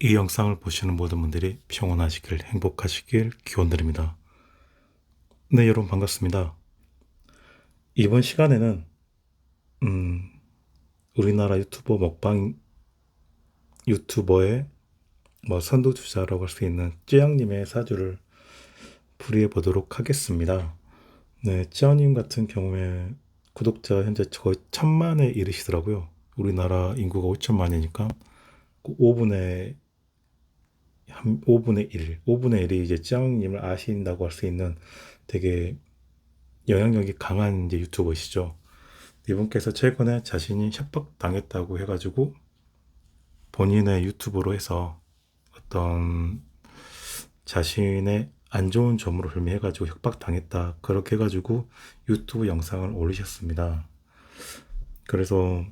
이 영상을 보시는 모든 분들이 평온하시길, 행복하시길 기원드립니다. 네, 여러분 반갑습니다. 이번 시간에는 우리나라 유튜버 먹방 유튜버의 선두주자라고 할 수 있는 찌양님의 사주를 풀이해 보도록 하겠습니다. 네, 찌양님 같은 경우에 구독자 현재 거의 1000만에 이르시더라고요. 우리나라 인구가 5천만이니까 5분의 5분의 1이 이제 찌양님을 아신다고 할 수 있는 되게 영향력이 강한 이제 유튜버시죠. 이분께서 최근에 자신이 협박당했다고 해가지고 본인의 유튜브로 해서 어떤 자신의 안 좋은 점으로 혐의해가지고 협박당했다 그렇게 해가지고 유튜브 영상을 올리셨습니다. 그래서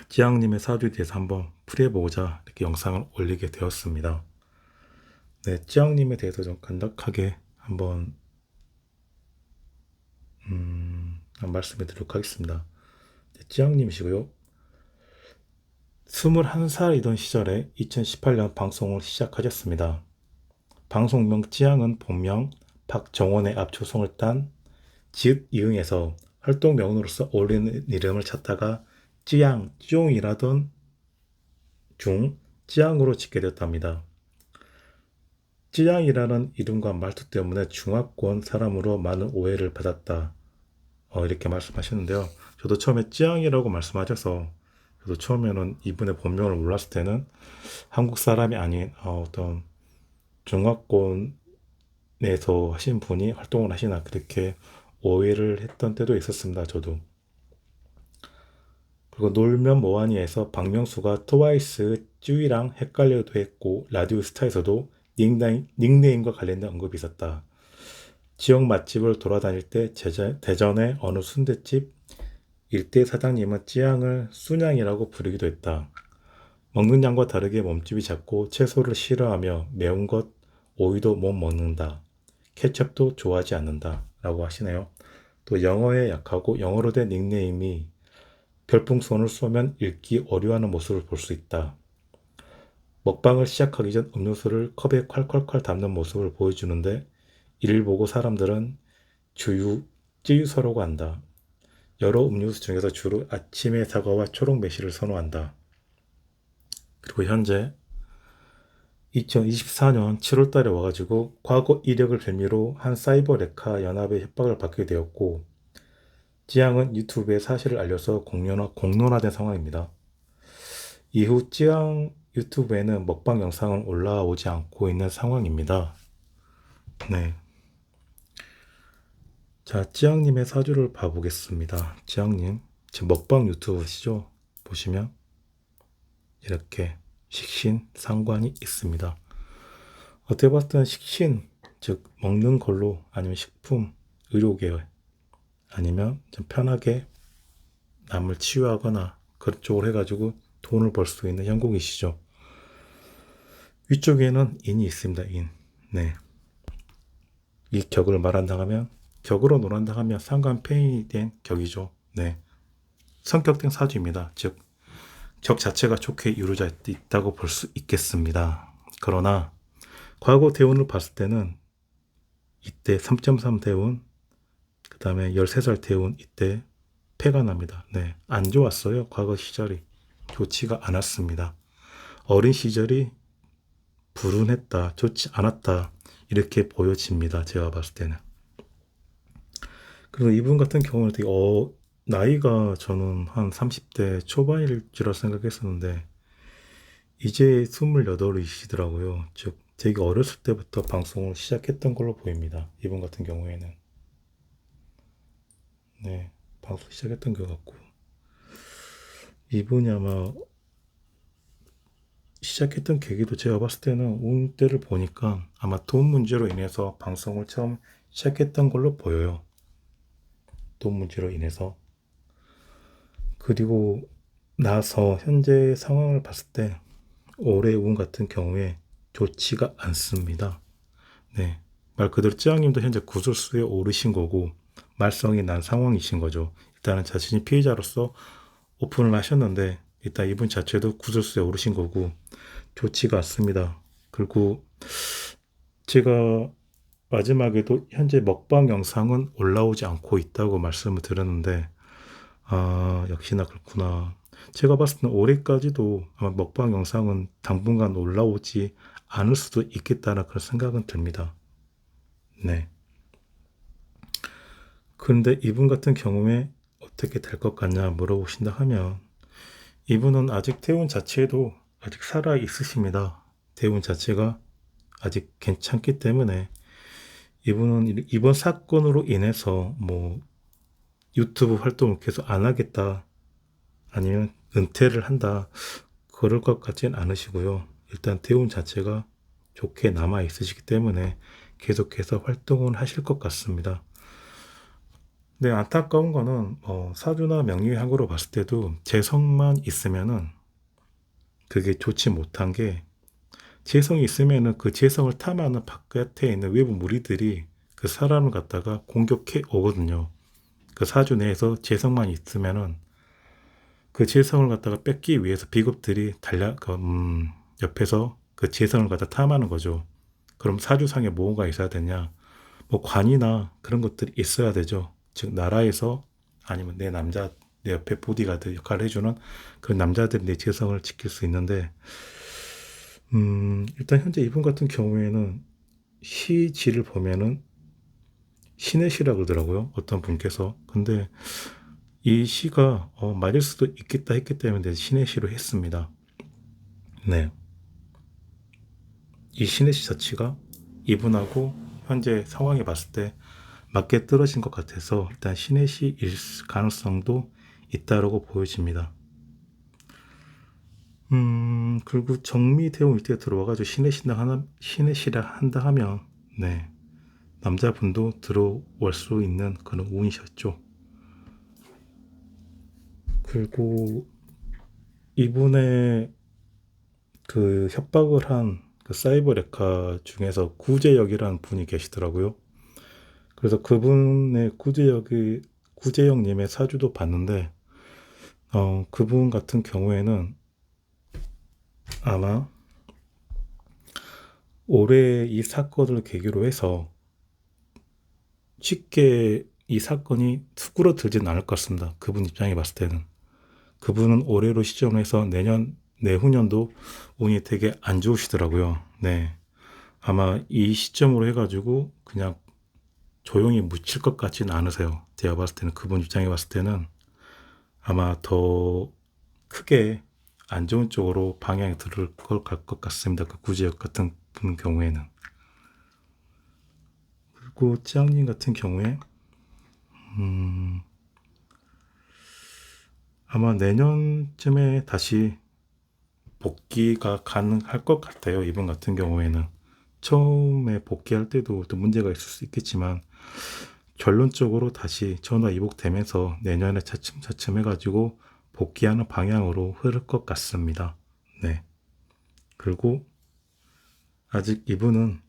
찌양님의 사주에 대해서 한번 풀이해보고자 이렇게 영상을 올리게 되었습니다. 네, 찌양님에 대해서 좀 간략하게 한번 말씀해 드리도록 하겠습니다. 네, 찌양님이시고요. 21살이던 시절에 2018년 방송을 시작하셨습니다. 방송명 찌양은 본명 박정원의 앞조성을 딴 지읒 이응에서 활동명으로서 어울리는 이름을 찾다가 찌양, 찌용이라던 중 찌양으로 짓게 되었답니다. 찌양이라는 이름과 말투 때문에 중화권 사람으로 많은 오해를 받았다. 이렇게 말씀하셨는데요. 저도 처음에 찌양이라고 말씀하셔서 저도 처음에는 이분의 본명을 몰랐을 때는 한국 사람이 아닌 어떤 중화권에서 하신 분이 활동을 하시나 그렇게 오해를 했던 때도 있었습니다. 저도. 그리고 놀면 뭐하니에서 박명수가 트와이스 쯔위랑 헷갈려도 했고 라디오스타에서도 닉네임과 관련된 언급이 있었다. 지역 맛집을 돌아다닐 때 대전의 어느 순댓집 일대 사장님은 찌양을 순양이라고 부르기도 했다. 먹는 양과 다르게 몸집이 작고 채소를 싫어하며 매운 것, 오이도 못 먹는다. 케첩도 좋아하지 않는다. 라고 하시네요. 또 영어에 약하고 영어로 된 닉네임이 별풍선을 쏘면 읽기 어려워하는 모습을 볼 수 있다. 먹방을 시작하기 전 음료수를 컵에 콸콸콸 담는 모습을 보여주는데 이를 보고 사람들은 찌유서라고 한다. 여러 음료수 중에서 주로 아침의 사과와 초록 매실을 선호한다. 그리고 현재 2024년 7월달에 와가지고 과거 이력을 빌미로 한 사이버 레카 연합의 협박을 받게 되었고 찌양은 유튜브에 사실을 알려서 공론화된 상황입니다. 이후 찌양 유튜브에는 먹방 영상은 올라오지 않고 있는 상황입니다. 네. 자, 찌양님의 사주를 봐보겠습니다. 찌양님, 지금 먹방 유튜브시죠? 보시면 이렇게 식신, 상관이 있습니다. 어떻게 봤을 때는 식신, 즉 먹는 걸로 아니면 식품, 의료계열 아니면 좀 편하게 남을 치유하거나 그런 쪽으로 해가지고 돈을 벌 수 있는 형국이시죠. 위쪽에는 인이 있습니다. 인. 네. 이 격을 말한다면 격으로 논한다면 상관폐인이 된 격이죠. 네. 성격된 사주입니다. 즉 격 자체가 좋게 이루어져 있다고 볼 수 있겠습니다. 그러나 과거 대운을 봤을 때는 이때 3.3 대운, 그 다음에 13살 대운 이때 패가 납니다. 네, 안 좋았어요. 과거 시절이 좋지가 않았습니다. 어린 시절이 불운했다, 좋지 않았다 이렇게 보여집니다. 제가 봤을 때는. 그리고 이분 같은 경우는 되게 나이가 저는 한 30대 초반일 줄 생각했었는데 이제 28이시더라고요. 즉 되게 어렸을 때부터 방송을 시작했던 걸로 보입니다. 이분 같은 경우에는. 네, 방송 시작했던 것 같고 이분이 아마 시작했던 계기도 제가 봤을 때는 운때를 보니까 아마 돈 문제로 인해서 방송을 처음 시작했던 걸로 보여요. 돈 문제로 인해서. 그리고 나서 현재 상황을 봤을 때 올해 운 같은 경우에 좋지가 않습니다. 네, 말 그대로 찌양님도 현재 구설수에 오르신 거고 말썽이 난 상황이신 거죠. 일단은 자신이 피해자로서 오픈을 하셨는데 일단 이분 자체도 구설수에 오르신 거고 좋지가 않습니다. 그리고 제가 마지막에도 현재 먹방 영상은 올라오지 않고 있다고 말씀을 드렸는데, 역시나 그렇구나. 제가 봤을 때는 올해까지도 아마 먹방 영상은 당분간 올라오지 않을 수도 있겠다는 그런 생각은 듭니다. 네. 그런데 이분 같은 경우에 어떻게 될 것 같냐 물어보신다 하면, 이분은 아직 태운 자체도 아직 살아 있으십니다. 태운 자체가 아직 괜찮기 때문에 이분은 이번 사건으로 인해서 뭐 유튜브 활동을 계속 안 하겠다 아니면 은퇴를 한다 그럴 것 같지는 않으시고요. 일단 태운 자체가 좋게 남아 있으시기 때문에 계속해서 활동을 하실 것 같습니다. 네, 안타까운 거는 사주나 명리학으로 봤을 때도 재성만 있으면은 그게 좋지 못한 게, 재성이 있으면은 그 재성을 탐하는 바깥에 있는 외부 무리들이 그 사람을 갖다가 공격해 오거든요. 그 사주 내에서 재성만 있으면은 그 재성을 갖다가 뺏기 위해서 비급들이 옆에서 그 재성을 갖다 탐하는 거죠. 그럼 사주상에 뭐가 있어야 되냐? 뭐 관이나 그런 것들이 있어야 되죠. 즉 나라에서 아니면 내 옆에 보디가드 역할을 해주는 그런 남자들이 내 재성을 지킬 수 있는데, 일단 현재 이분 같은 경우에는 시지를 보면은 신의 시라고 그러더라고요. 어떤 분께서. 근데 이 시가 맞을 수도 있겠다 했기 때문에 신의 시로 했습니다. 네. 이 신의 시 자체가 이분하고 현재 상황이 봤을 때 맞게 떨어진 것 같아서 일단 신의 시일 가능성도 있다라고 보여집니다. 그리고 정미대운 일대가 들어와가지고 신의 시라 한다 하면, 네. 남자분도 들어올 수 있는 그런 운이셨죠. 그리고 이분의 그 협박을 한 그 사이버 레카 중에서 구제역이라는 분이 계시더라고요. 그래서 그분의 구제역님의 사주도 봤는데, 그분 같은 경우에는 아마 올해 이 사건을 계기로 해서 쉽게 이 사건이 수그러들진 않을 것 같습니다. 그분 입장에 봤을 때는. 그분은 올해로 시점을 해서 내후년도 운이 되게 안 좋으시더라고요. 네. 아마 이 시점으로 해가지고 그냥 조용히 묻힐 것 같지는 않으세요. 제가 봤을 때는 그분 입장에 봤을 때는 아마 더 크게 안 좋은 쪽으로 방향이 들을 것 같습니다. 그 구제역 같은 분 경우에는. 그리고 짱님 같은 경우에 아마 내년쯤에 다시 복귀가 가능할 것 같아요. 이분 같은 경우에는. 처음에 복귀할 때도 또 문제가 있을 수 있겠지만 결론적으로 다시 전화 이복되면서 내년에 차츰차츰 해가지고 복귀하는 방향으로 흐를 것 같습니다. 네. 그리고 아직 이분은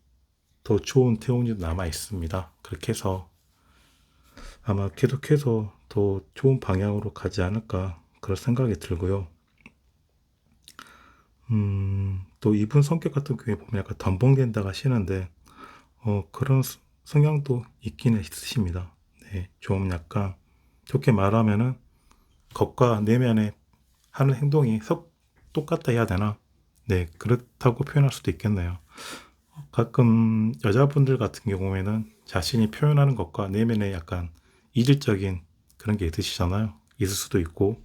더 좋은 태운이 남아 있습니다. 그렇게 해서 아마 계속해서 더 좋은 방향으로 가지 않을까 그런 생각이 들고요. 또 이분 성격 같은 경우에 보면 약간 덤벙댄다 하시는데 그런 성향도 있긴 있으십니다. 네, 좀 약간 좋게 말하면은 겉과 내면에 하는 행동이 썩 똑같다 해야 되나? 네, 그렇다고 표현할 수도 있겠네요. 가끔 여자분들 같은 경우에는 자신이 표현하는 것과 내면에 약간 이질적인 그런 게 있으시잖아요. 있을 수도 있고,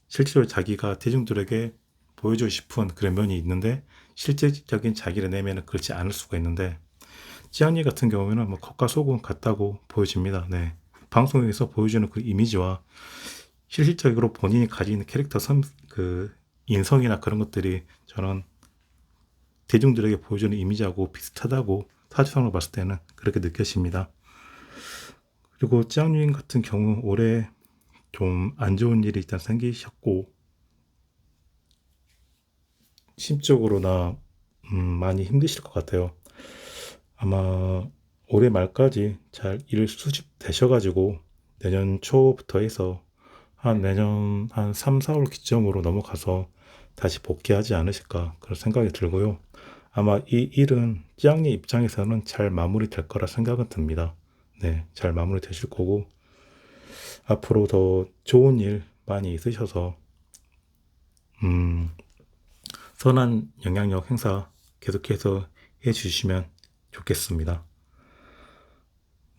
실제로 자기가 대중들에게 보여주고 싶은 그런 면이 있는데, 실제적인 자기의 내면은 그렇지 않을 수가 있는데, 찌안이 같은 경우에는 뭐 겉과 속은 같다고 보여집니다. 네. 방송에서 보여주는 그 이미지와 실질적으로 본인이 가지고 있는 그 인성이나 그런 것들이 저는 대중들에게 보여주는 이미지하고 비슷하다고 사주상으로 봤을 때는 그렇게 느껴집니다. 그리고 짱유인 같은 경우 올해 좀 안 좋은 일이 일단 생기셨고, 심적으로나 많이 힘드실 것 같아요. 아마 올해 말까지 잘 일 수집되셔가지고 내년 초부터 해서 한 내년 한 3, 4월 기점으로 넘어가서 다시 복귀하지 않으실까 그런 생각이 들고요. 아마 이 일은 찌양님 입장에서는 잘 마무리될 거라 생각은 듭니다. 네, 잘 마무리되실 거고 앞으로 더 좋은 일 많이 있으셔서 선한 영향력 행사 계속해서 해주시면 좋겠습니다.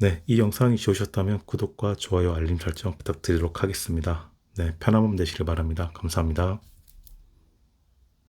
네, 이 영상이 좋으셨다면 구독과 좋아요, 알림 설정 부탁드리도록 하겠습니다. 네, 편한 밤 되시길 바랍니다. 감사합니다.